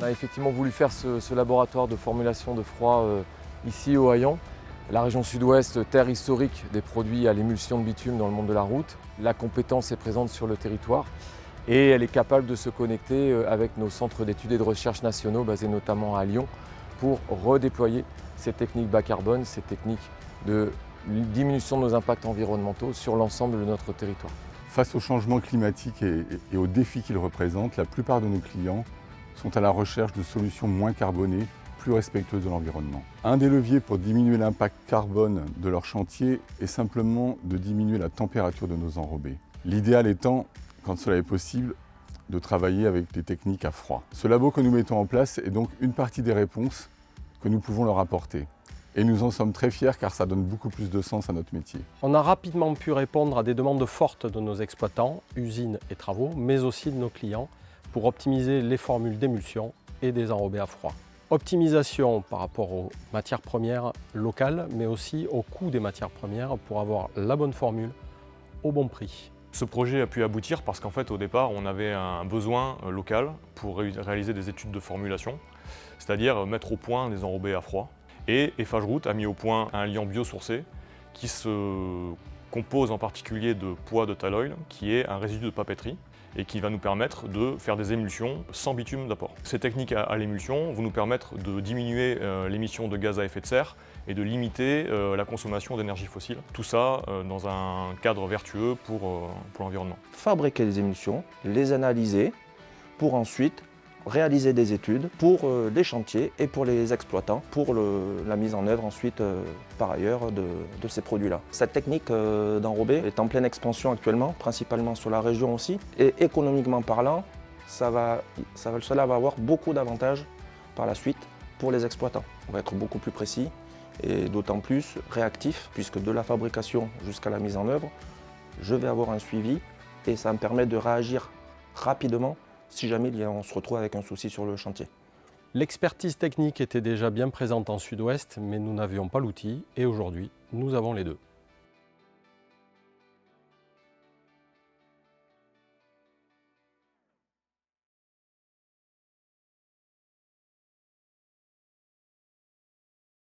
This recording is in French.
On a effectivement voulu faire ce laboratoire de formulation de froid ici au Hayan. La région sud-ouest, terre historique des produits à l'émulsion de bitume dans le monde de la route. La compétence est présente sur le territoire et elle est capable de se connecter avec nos centres d'études et de recherche nationaux basés notamment à Lyon pour redéployer ces techniques bas carbone, ces techniques de diminution de nos impacts environnementaux sur l'ensemble de notre territoire. Face au changement climatique et aux défis qu'il représente, la plupart de nos clients sont à la recherche de solutions moins carbonées, plus respectueuses de l'environnement. Un des leviers pour diminuer l'impact carbone de leur chantier est simplement de diminuer la température de nos enrobés. L'idéal étant, quand cela est possible, de travailler avec des techniques à froid. Ce labo que nous mettons en place est donc une partie des réponses que nous pouvons leur apporter. Et nous en sommes très fiers car ça donne beaucoup plus de sens à notre métier. On a rapidement pu répondre à des demandes fortes de nos exploitants, usines et travaux, mais aussi de nos clients pour optimiser les formules d'émulsion et des enrobés à froid. Optimisation par rapport aux matières premières locales, mais aussi au coût des matières premières pour avoir la bonne formule au bon prix. Ce projet a pu aboutir parce qu'en fait au départ on avait un besoin local pour réaliser des études de formulation, c'est-à-dire mettre au point des enrobés à froid. Et Eiffage Route a mis au point un liant biosourcé qui se compose en particulier de pois de tall oil, qui est un résidu de papeterie et qui va nous permettre de faire des émulsions sans bitume d'apport. Ces techniques à l'émulsion vont nous permettre de diminuer l'émission de gaz à effet de serre et de limiter la consommation d'énergie fossile. Tout ça dans un cadre vertueux pour l'environnement. Fabriquer des émulsions, les analyser pour ensuite réaliser des études pour les chantiers et pour les exploitants, pour la mise en œuvre ensuite par ailleurs de ces produits-là. Cette technique d'enrobé est en pleine expansion actuellement, principalement sur la région aussi, et économiquement parlant, cela va avoir beaucoup d'avantages par la suite pour les exploitants. On va être beaucoup plus précis et d'autant plus réactif, puisque de la fabrication jusqu'à la mise en œuvre, je vais avoir un suivi et ça me permet de réagir rapidement si jamais on se retrouve avec un souci sur le chantier. L'expertise technique était déjà bien présente en Sud-Ouest, mais nous n'avions pas l'outil et aujourd'hui, nous avons les deux.